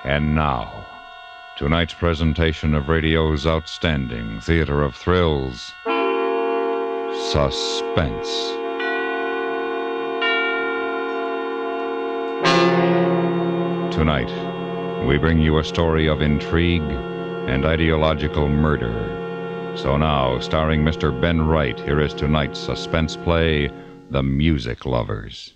And now, tonight's presentation of radio's outstanding theater of thrills, Suspense. Tonight, we bring you a story of intrigue and ideological murder. So now, starring Mr. Ben Wright, here is tonight's suspense play, The Music Lovers.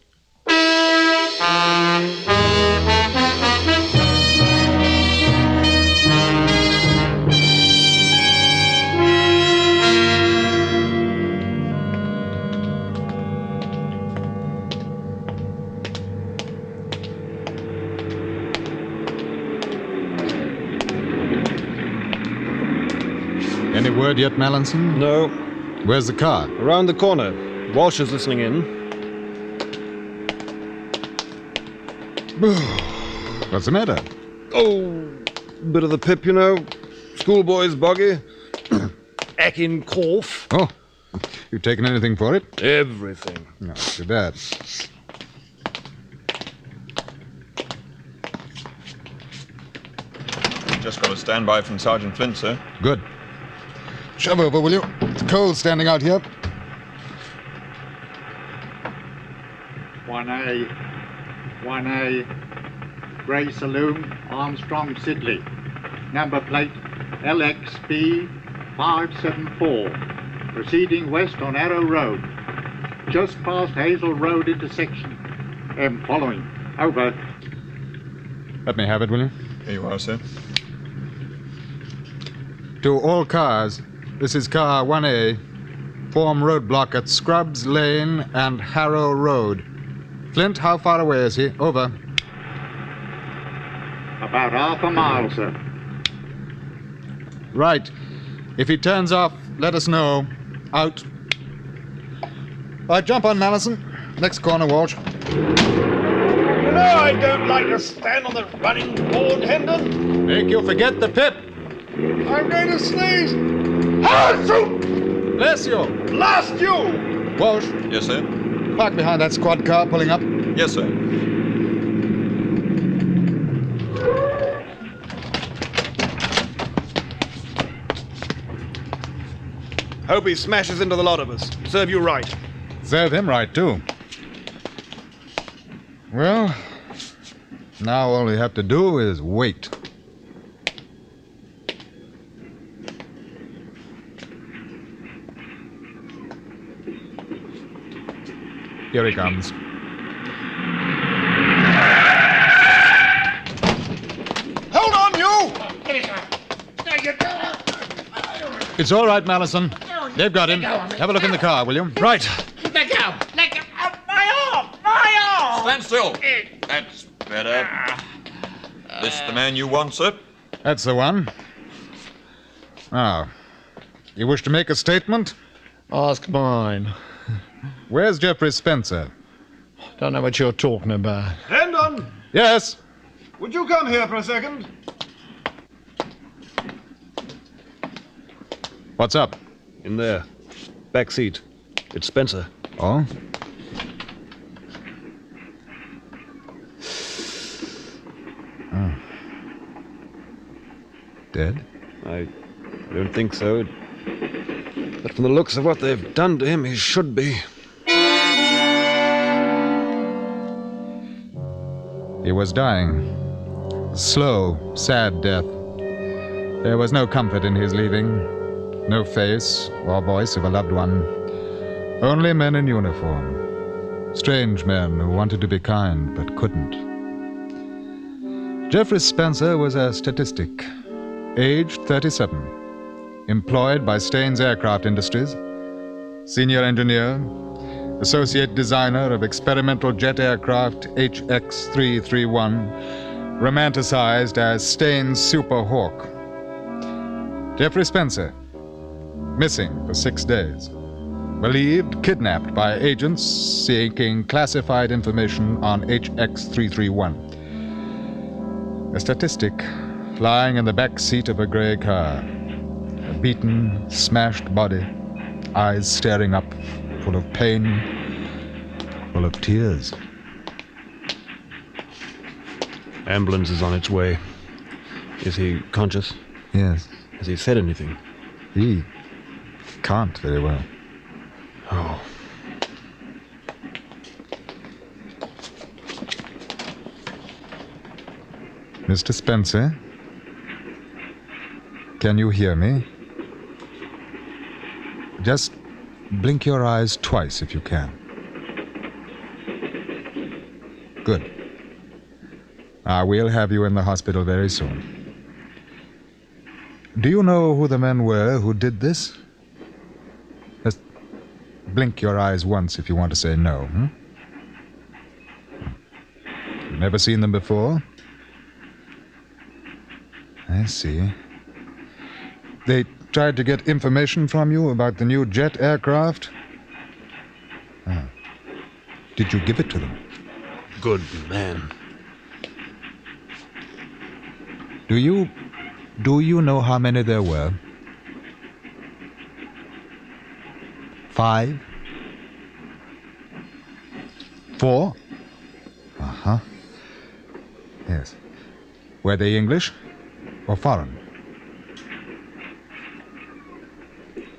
Any word yet, Mallinson? No. Where's the car? Around the corner. Walsh is listening in. What's the matter? Oh, bit of the pip, you know. Schoolboy's boggy. Achin cough. Oh, you taken anything for it? Everything. No, too bad. Just got a standby from Sergeant Flint, sir. Good. Shove over, will you? It's cold standing out here. 1A, Grey Saloon, Armstrong, Sidley. Number plate LXB574. Proceeding west on Arrow Road. Just past Hazel Road intersection. Am following. Over. Let me have it, will you? Here you are, sir. To all cars, this is car 1A. Form roadblock at Scrubs Lane and Harrow Road. Flint, how far away is he? Over. About half a mile, sir. Right. If he turns off, let us know. Out. All right, jump on, Mallinson. Next corner, Walsh. No, I don't like to stand on the running board, Hendon. Make you forget the pip. I'm going to sneeze. Shoot! Bless you. Blast you! Walsh, Yes, sir? park behind that squad car pulling up. Yes, sir. Hope he smashes into the lot of us. Serve you right. Serve him right, too. Well, now all we have to do is wait. Here he comes. Hold on, you! It's all right, Mallinson. They've got him. Have a look in the car, will you? Right. Let go! My arm! My arm! Stand still. That's better. This the man you want, sir? That's the one. Now, you wish to make a statement? Ask mine. Where's Jeffrey Spencer? Don't know what you're talking about. Hendon, Yes? would you come here for a second? What's up? In there. Back seat. It's Spencer. Oh? Oh. Dead? I don't think so. But from the looks of what they've done to him, he should be. He was dying. A slow, sad death. There was no comfort in his leaving. No face or voice of a loved one. Only men in uniform. Strange men who wanted to be kind but couldn't. Jeffrey Spencer was a statistic. Aged 37. Employed by Staines Aircraft Industries. Senior engineer. Associate designer of experimental jet aircraft HX331. Romanticized as Staines Super Hawk. Jeffrey Spencer. Missing for 6 days. Believed kidnapped by agents seeking classified information on HX331. A statistic lying in the back seat of a gray car. A beaten, smashed body, eyes staring up, full of pain, full of tears. Ambulance is on its way. Is he conscious? Yes. Has he said anything? He can't very well. Oh. Mr. Spencer? Can you hear me? Just blink your eyes twice if you can. Good. We'll have you in the hospital very soon. Do you know who the men were who did this? Just blink your eyes once if you want to say no. You've never seen them before? I see. They tried to get information from you about the new jet aircraft? Did you give it to them? Good man. Do you know how many there were? 5? 4? Uh-huh. Yes. Were they English or foreign?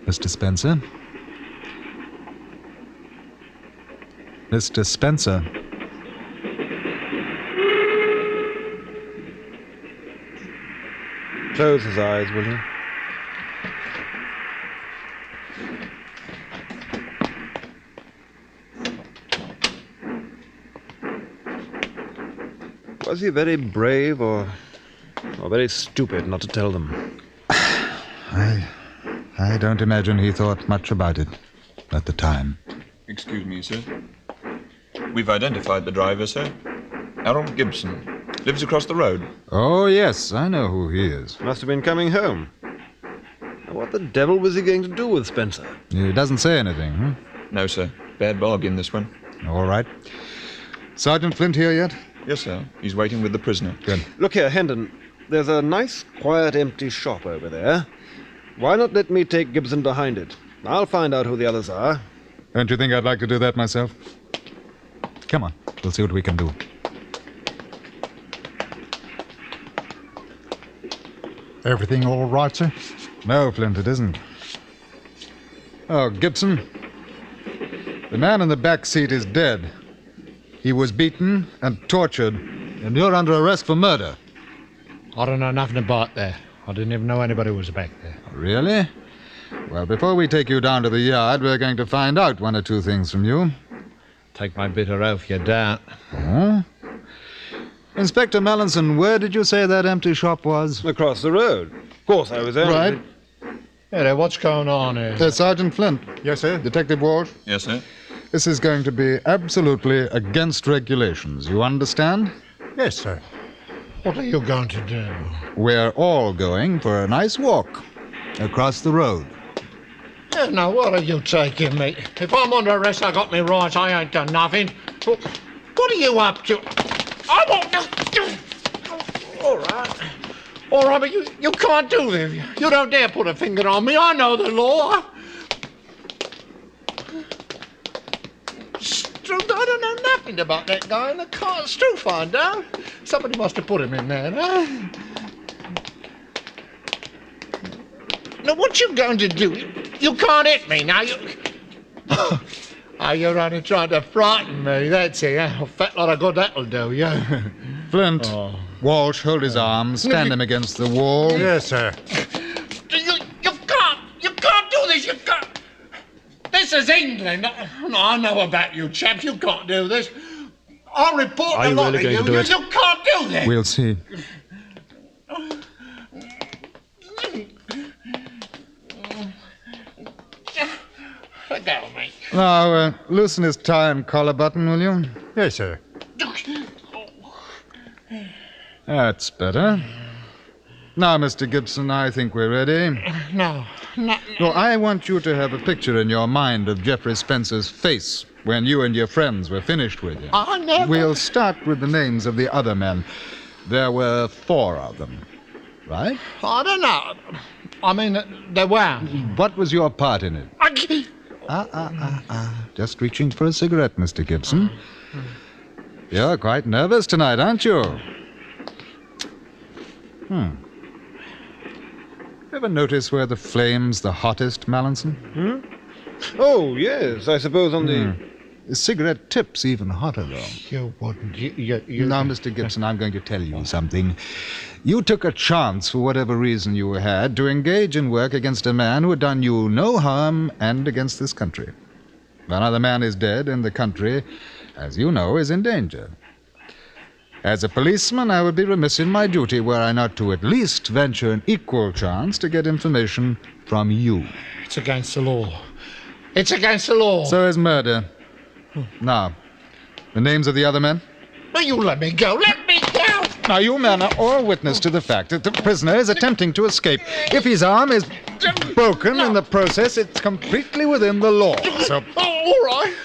Mr. Spencer? Mr. Spencer? Close his eyes, will you? Was he very brave or very stupid not to tell them? I don't imagine he thought much about it at the time. Excuse me, sir. We've identified the driver, sir. Harold Gibson. Lives across the road. Oh, yes, I know who he is. Must have been coming home. Now, what the devil was he going to do with Spencer? He doesn't say anything, No, sir. Bad bargain, this one. All right. Sergeant Flint here yet? Yes, sir. He's waiting with the prisoner. Good. Look here, Hendon. There's a nice, quiet, empty shop over there. Why not let me take Gibson behind it? I'll find out who the others are. Don't you think I'd like to do that myself? Come on, we'll see what we can do. Everything all right, sir? No, Flint, it isn't. Oh, Gibson. The man in the back seat is dead. He was beaten and tortured, and you're under arrest for murder. I don't know nothing about that. I didn't even know anybody was back there. Really? Well, before we take you down to the yard, we're going to find out one or two things from you. Take my bitter oath you don't. Oh? Inspector Mallinson, where did you say that empty shop was? Across the road. Of course, I was there. Right. Hey there, what's going on here? Sergeant Flint. Yes, sir. Detective Walsh. Yes, sir. This is going to be absolutely against regulations. You understand? Yes, sir. What are you going to do? We're all going for a nice walk across the road. Hey, now, what are you taking me? If I'm under arrest, I got me rights. I ain't done nothing. What are you up to? I won't. All right. All right, but you can't do this. You don't dare put a finger on me. I know the law. Stu, I don't know nothing about that guy in the car. Stu found out. Somebody must have put him in there, huh? Now, what you going to do? You can't hit me now. You're only trying to frighten me. That's it. A fat lot of good that'll do, yeah. Flint, Walsh, hold his arms, stand him against the wall. Yes, sir. You can't do this. You can't. This is England. I know about you chaps. You can't do this. I'll report Are a you lot really of going you. to do You it? can't do this. We'll see. Let go of me. Now, loosen his tie and collar button, will you? Yes, sir. That's better. Now, Mr. Gibson, I think we're ready. No. No, I want you to have a picture in your mind of Jeffrey Spencer's face when you and your friends were finished with him. I never. We'll start with the names of the other men. There were 4 of them, right? I don't know. I mean, there were. What was your part in it? Just reaching for a cigarette, Mr. Gibson. You're quite nervous tonight, aren't you? ever notice where the flame's the hottest, Mallinson? Oh, yes, I suppose on the... The cigarette tip's even hotter, though. You wouldn't. You... Now, Mr. Gibson, I'm going to tell you something. You took a chance, for whatever reason you had, to engage in work against a man who had done you no harm and against this country. Well, now the man is dead, and the country, as you know, is in danger. As a policeman, I would be remiss in my duty were I not to at least venture an equal chance to get information from you. It's against the law. It's against the law. So is murder. Now, the names of the other men? No, you let me go. Let me go! Now, you men are all witness to the fact that the prisoner is attempting to escape. If his arm is broken in the process, it's completely within the law. So, All right.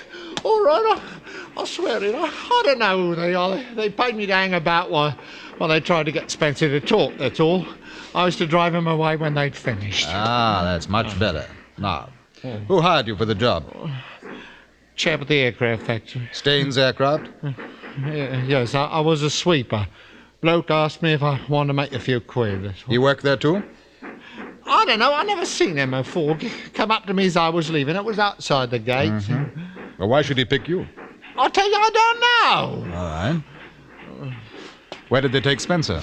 I swear it. I don't know who they are. They paid me to hang about while they tried to get Spencer to talk, that's all. I was to drive him away when they'd finished. that's much better. Now, who hired you for the job? Chap at the aircraft factory. Staines Aircraft? Yes, I was a sweeper. Bloke asked me if I wanted to make a few quid. That's all. You work there too? I don't know. I never seen him before. Come up to me as I was leaving. It was outside the gate. Well, why should he pick you? I'll tell you, I don't know. All right. Where did they take Spencer?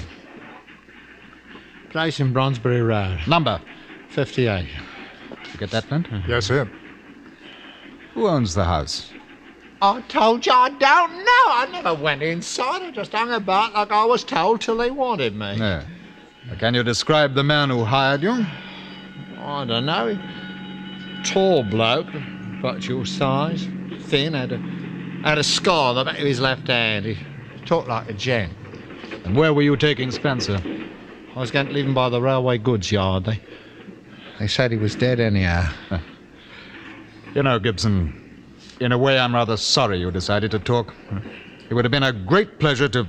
Place in Bronsbury Road. Number? 58. You get that, Flint? Yes, sir. Who owns the house? I told you I don't know. I never went inside. I just hung about like I was told till they wanted me. Yeah. Can you describe the man who hired you? I don't know. Tall bloke, about your size, thin, had a scar on the back of his left hand. He talked like a gent. And where were you taking Spencer? I was going to leave him by the railway goods yard. They said he was dead anyhow. You know, Gibson, in a way I'm rather sorry you decided to talk. It would have been a great pleasure to...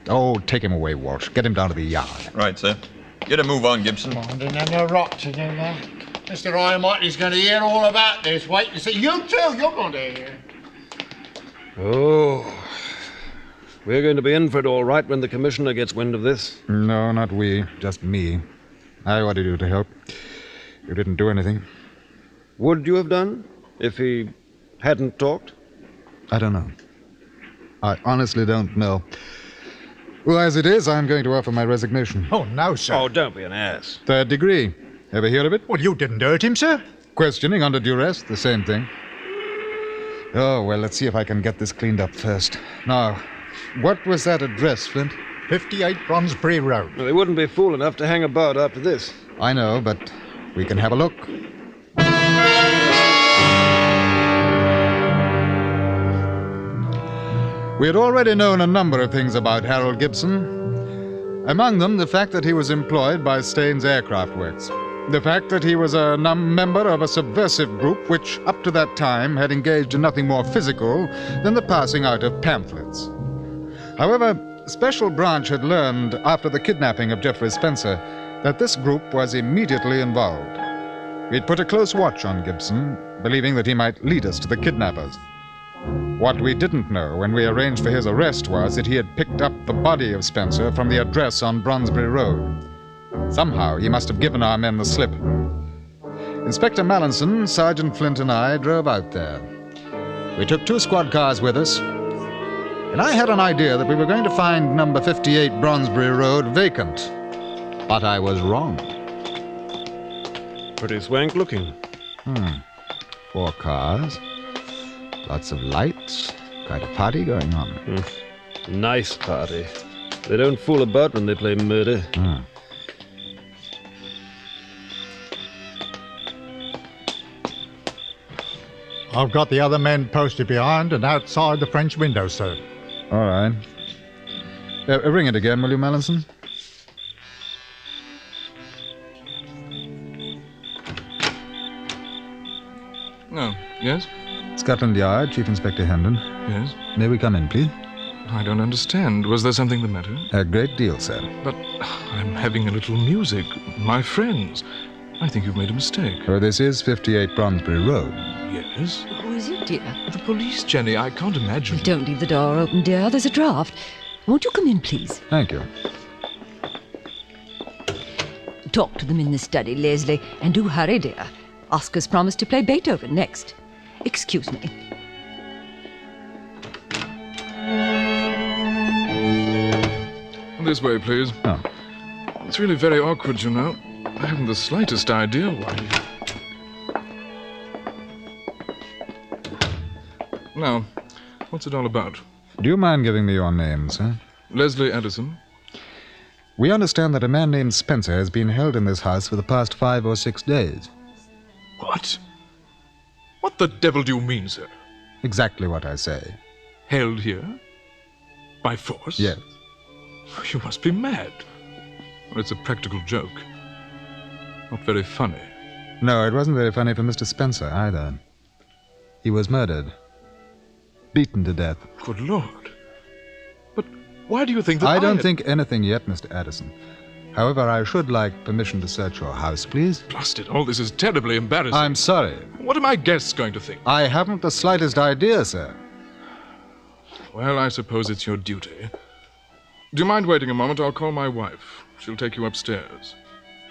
Oh, take him away, Walsh. Get him down to the yard. Right, sir. Get a move on, Gibson. I didn't have no right to do that. Mr. Almighty's going to hear all about this. Wait and see. You too, you're going to hear. Oh, we're going to be in for it all right when the commissioner gets wind of this. No, not we. Just me. I wanted you to help. You didn't do anything. Would you have done if he hadn't talked? I don't know. I honestly don't know. Well, as it is, I'm going to offer my resignation. Oh, no, sir. Oh, don't be an ass. Third degree. Ever hear of it? Well, you didn't hurt him, sir. Questioning under duress, the same thing. Oh, well, let's see if I can get this cleaned up first. Now, what was that address, Flint? 58 Bronsbury Road. Well, they wouldn't be fool enough to hang about after this. I know, but we can have a look. We had already known a number of things about Harold Gibson. Among them, the fact that he was employed by Staines Aircraft Works. The fact that he was a member of a subversive group which, up to that time, had engaged in nothing more physical than the passing out of pamphlets. However, Special Branch had learned, after the kidnapping of Geoffrey Spencer, that this group was immediately involved. We'd put a close watch on Gibson, believing that he might lead us to the kidnappers. What we didn't know when we arranged for his arrest was that he had picked up the body of Spencer from the address on Bronsbury Road. Somehow he must have given our men the slip. Inspector Mallinson, Sergeant Flint, and I drove out there. We took 2 squad cars with us, and I had an idea that we were going to find number 58 Bronsbury Road vacant. But I was wrong. Pretty swank looking. 4 cars, lots of lights, quite a party going on. Nice party. They don't fool about when they play murder. I've got the other men posted behind and outside the French window, sir. All right. Ring it again, will you, Mallinson? Oh, yes? Scotland Yard, Chief Inspector Hendon. Yes? May we come in, please? I don't understand. Was there something the matter? A great deal, sir. But I'm having a little music. My friends. I think you've made a mistake. Oh, this is 58 Bronsbury Road. Yes? Who is it, dear? The police, Jenny. I can't imagine. Don't leave the door open, dear. There's a draft. Won't you come in, please? Thank you. talk to them in the study, Leslie, and do hurry, dear. Oscar's promised to play Beethoven next. Excuse me. This way, please. Oh. It's really very awkward, you know. I haven't the slightest idea why. Now, what's it all about? Do you mind giving me your name, sir? Leslie Addison. We understand that a man named Spencer has been held in this house for the past 5 or 6 days. What? What the devil do you mean, sir? Exactly what I say. Held here? By force? Yes. You must be mad. Well, it's a practical joke. Not very funny. No, it wasn't very funny for Mr. Spencer either. He was murdered. Beaten to death. Good Lord. But why do you think that I don't think anything yet, Mr. Addison. However, I should like permission to search your house, please. Blast it, all this is terribly embarrassing. I'm sorry. What are my guests going to think? I haven't the slightest idea, sir. Well, I suppose it's your duty. Do you mind waiting a moment? I'll call my wife. She'll take you upstairs.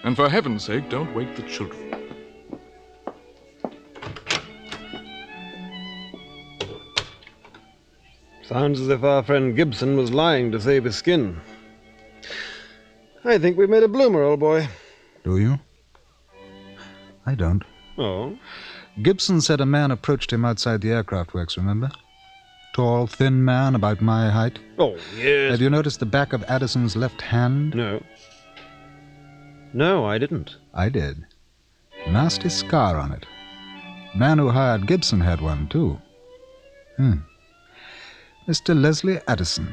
And for heaven's sake, don't wake the children. Sounds as if our friend Gibson was lying to save his skin. I think we've made a bloomer, old boy. Do you? I don't. Oh? Gibson said a man approached him outside the aircraft works, remember? Tall, thin man, about my height. Oh, yes. Have you noticed the back of Addison's left hand? No. No, I didn't. I did. Nasty scar on it. Man who hired Gibson had one, too. Mr. Leslie Addison.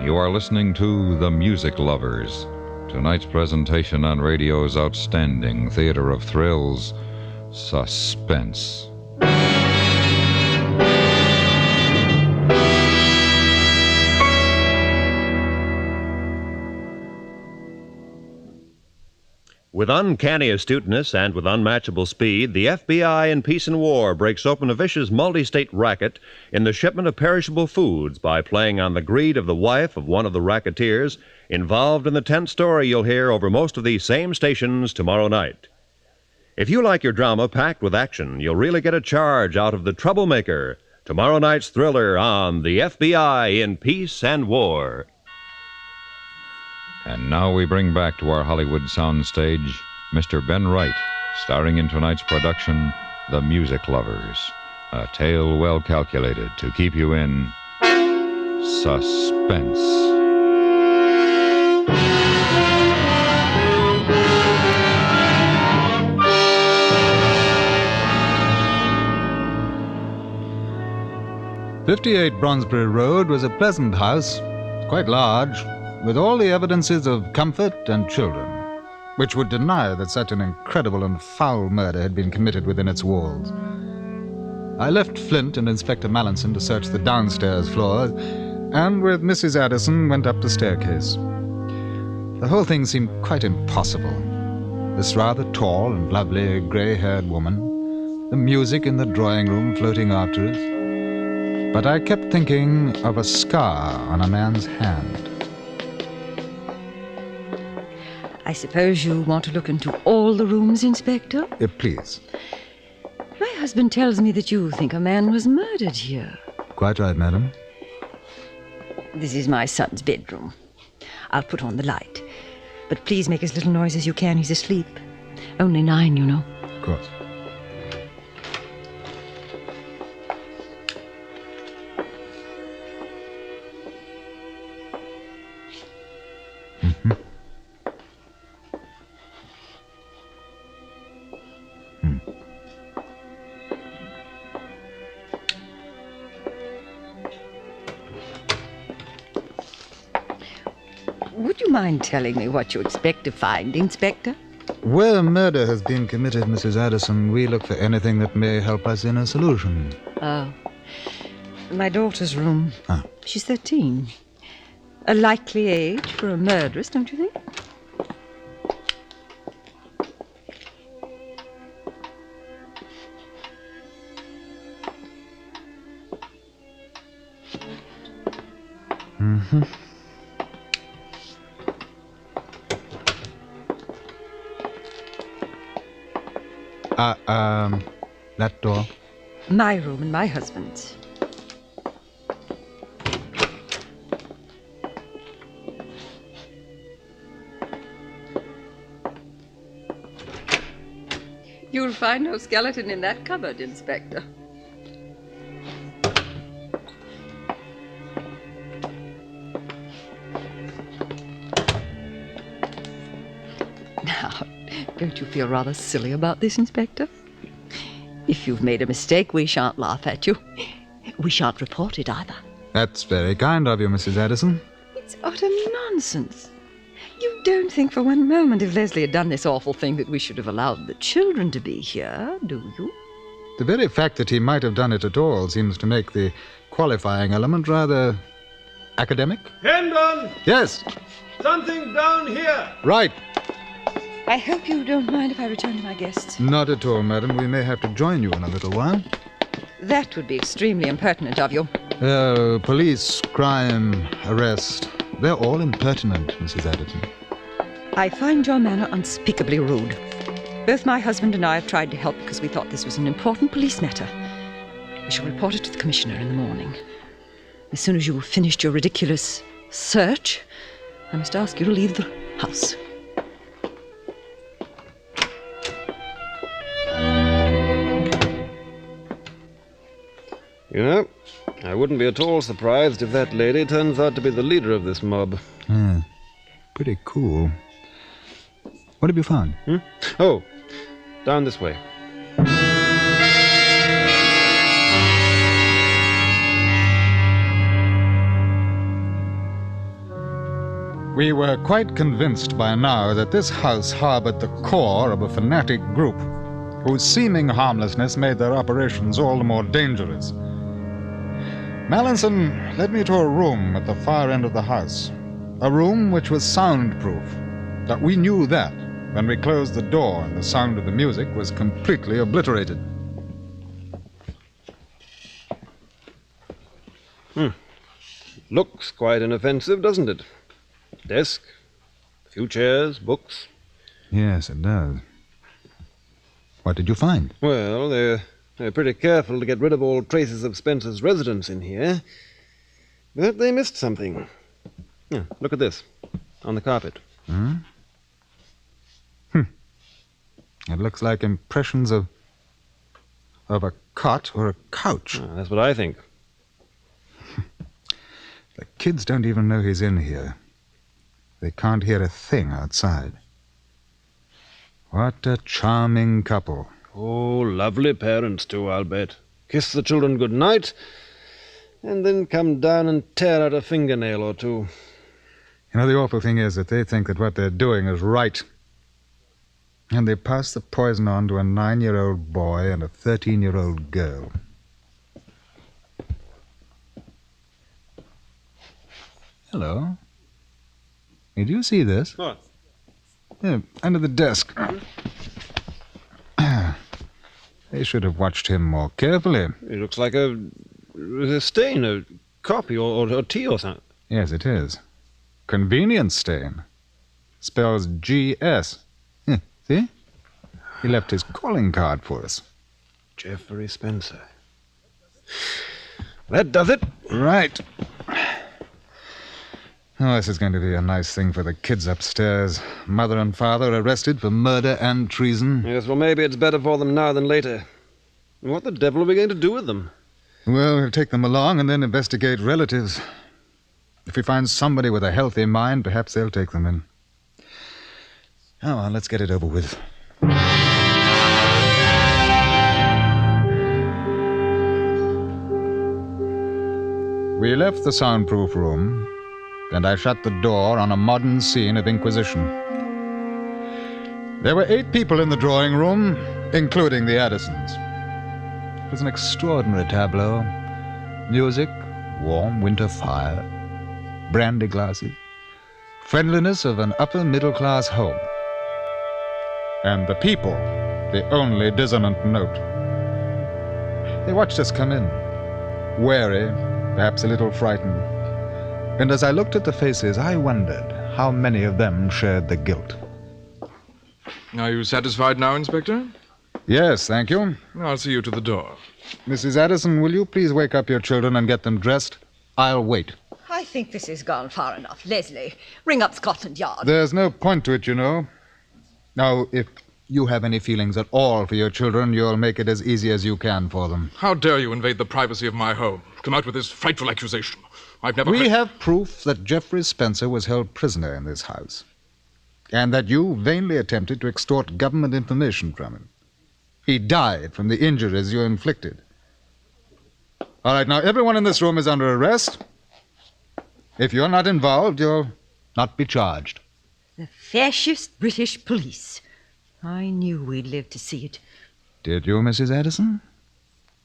You are listening to The Music Lovers, tonight's presentation on radio's outstanding theater of thrills, Suspense. With uncanny astuteness and with unmatchable speed, the FBI in Peace and War breaks open a vicious multi-state racket in the shipment of perishable foods by playing on the greed of the wife of one of the racketeers involved in the tense story you'll hear over most of these same stations tomorrow night. If you like your drama packed with action, you'll really get a charge out of The Troublemaker, tomorrow night's thriller on the FBI in Peace and War. And now we bring back to our Hollywood soundstage Mr. Ben Wright, starring in tonight's production, The Music Lovers, a tale well calculated to keep you in suspense. "58 Bronsbury Road was a pleasant house, quite large, with all the evidences of comfort and children, which would deny that such an incredible and foul murder had been committed within its walls. I left Flint and Inspector Mallinson to search the downstairs floors, and with Mrs. Addison went up the staircase. The whole thing seemed quite impossible. This rather tall and lovely grey-haired woman, the music in the drawing room floating after us. But I kept thinking of a scar on a man's hand. I suppose you want to look into all the rooms, Inspector? Please. My husband tells me that you think a man was murdered here. Quite right, madam. This is my son's bedroom. I'll put on the light. But please make as little noise as you can. He's asleep. Only 9, you know. Of course. Would you mind telling me what you expect to find, Inspector? Where murder has been committed, Mrs. Addison, we look for anything that may help us in a solution. Oh. My daughter's room. Ah. She's 13. A likely age for a murderess, don't you think? Mm-hmm. That door. My room and my husband's. You'll find no skeleton in that cupboard, Inspector. Now, don't you feel rather silly about this, Inspector? If you've made a mistake, we shan't laugh at you. We shan't report it either. That's very kind of you, Mrs. Addison. It's utter nonsense. You don't think for one moment if Leslie had done this awful thing that we should have allowed the children to be here, do you? The very fact that he might have done it at all seems to make the qualifying element rather academic. Hendon! Yes, Something down here! right. I hope you don't mind if I return to my guests. Not at all, madam. We may have to join you in a little while. That would be extremely impertinent of you. Police, crime, arrest. They're all impertinent, Mrs. Addison. I find your manner unspeakably rude. Both my husband and I have tried to help because we thought this was an important police matter. We shall report it to the commissioner in the morning. As soon as you have finished your ridiculous search, I must ask you to leave the house. You know, I wouldn't be at all surprised if that lady turns out to be the leader of this mob. Pretty cool. What have you found? Oh, down this way. We were quite convinced by now that this house harbored the core of a fanatic group whose seeming harmlessness made their operations all the more dangerous. Mallinson led me to a room at the far end of the house, a room which was soundproof, but we knew that when we closed the door and the sound of the music was completely obliterated. Looks quite inoffensive, doesn't it? Desk, a few chairs, books. Yes, it does. What did you find? Well, they're pretty careful to get rid of all traces of Spencer's residence in here. But they missed something. Yeah, look at this, on the carpet. It looks like impressions of a cot or a couch. That's what I think. The kids don't even know he's in here. They can't hear a thing outside. What a charming couple. Oh, lovely parents, too, I'll bet. Kiss the children good night, and then come down and tear out a fingernail or two. You know, the awful thing is that they think that what they're doing is right. And they pass the poison on to a 9-year-old boy and a 13-year-old girl. Hello. Did you see this? What? Yeah, under the desk. They should have watched him more carefully. It looks like a stain, a copy or tea or something. Yes, it is. Convenience stain. Spells G.S. See? He left his calling card for us. Geoffrey Spencer. That does it. Right. Oh, this is going to be a nice thing for the kids upstairs. Mother and father arrested for murder and treason. Yes, well, maybe it's better for them now than later. What the devil are we going to do with them? Well, we'll take them along and then investigate relatives. If we find somebody with a healthy mind, perhaps they'll take them in. Come on, let's get it over with. We left the soundproof room, and I shut the door on a modern scene of inquisition. There were 8 people in the drawing room, including the Addisons. It was an extraordinary tableau. Music, warm winter fire, brandy glasses, friendliness of an upper-middle-class home. And the people, the only dissonant note. They watched us come in, wary, perhaps a little frightened. And as I looked at the faces, I wondered how many of them shared the guilt. Are you satisfied now, Inspector? Yes, thank you. I'll see you to the door. Mrs. Addison, will you please wake up your children and get them dressed? I'll wait. I think this has gone far enough. Leslie, ring up Scotland Yard. There's no point to it, you know. Now, if you have any feelings at all for your children, you'll make it as easy as you can for them. How dare you invade the privacy of my home? Come out with this frightful accusation. I've never... We have proof that Geoffrey Spencer was held prisoner in this house, and that you vainly attempted to extort government information from him. He died from the injuries you inflicted. All right, now, everyone in this room is under arrest. If you're not involved, you'll not be charged. The fascist British police. I knew we'd live to see it. Did you, Mrs. Addison?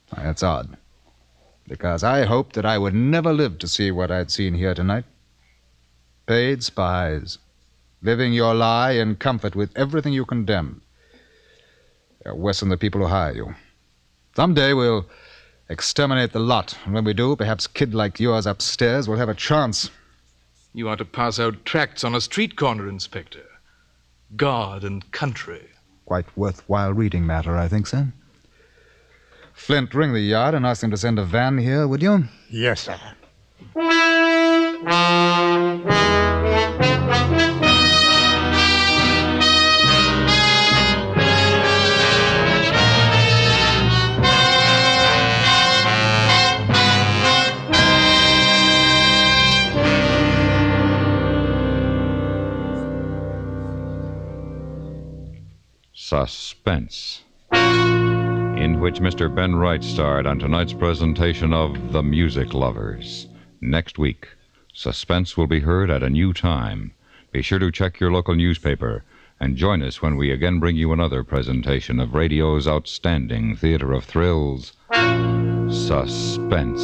Why, that's odd, because I hoped that I would never live to see what I'd seen here tonight. Paid spies, living your lie in comfort with everything you condemn. They're worse than the people who hire you. Someday we'll exterminate the lot, and when we do, perhaps a kid like yours upstairs will have a chance. You are to pass out tracts on a street corner, Inspector. God and country. Quite worthwhile reading matter, I think, sir. Flint, ring the yard and ask them to send a van here, would you? Yes, sir. Suspense, in which Mr. Ben Wright starred on tonight's presentation of The Music Lovers. Next week, Suspense will be heard at a new time. Be sure to check your local newspaper and join us when we again bring you another presentation of radio's outstanding theater of thrills, Suspense.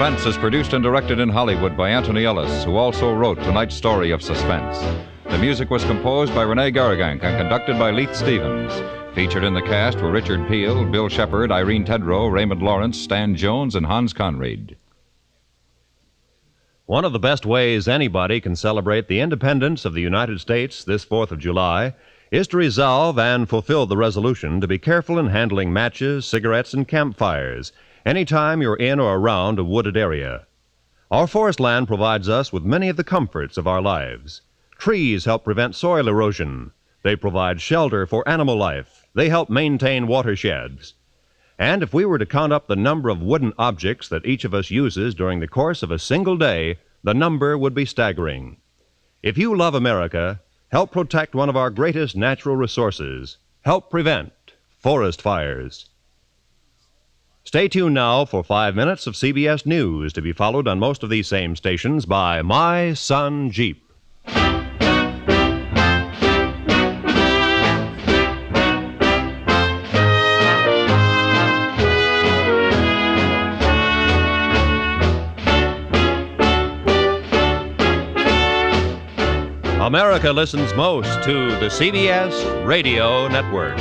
Suspense is produced and directed in Hollywood by Anthony Ellis, who also wrote tonight's story of Suspense. The music was composed by Renee Garrigank and conducted by Leith Stevens. Featured in the cast were Richard Peel, Bill Shepard, Irene Tedrow, Raymond Lawrence, Stan Jones, and Hans Conried. One of the best ways anybody can celebrate the independence of the United States this 4th of July is to resolve and fulfill the resolution to be careful in handling matches, cigarettes, and campfires anytime you're in or around a wooded area. Our forest land provides us with many of the comforts of our lives. Trees help prevent soil erosion. They provide shelter for animal life. They help maintain watersheds. And if we were to count up the number of wooden objects that each of us uses during the course of a single day, the number would be staggering. If you love America, help protect one of our greatest natural resources. Help prevent forest fires. Stay tuned now for 5 minutes of CBS News, to be followed on most of these same stations by My Son Jeep. America listens most to the CBS Radio Network.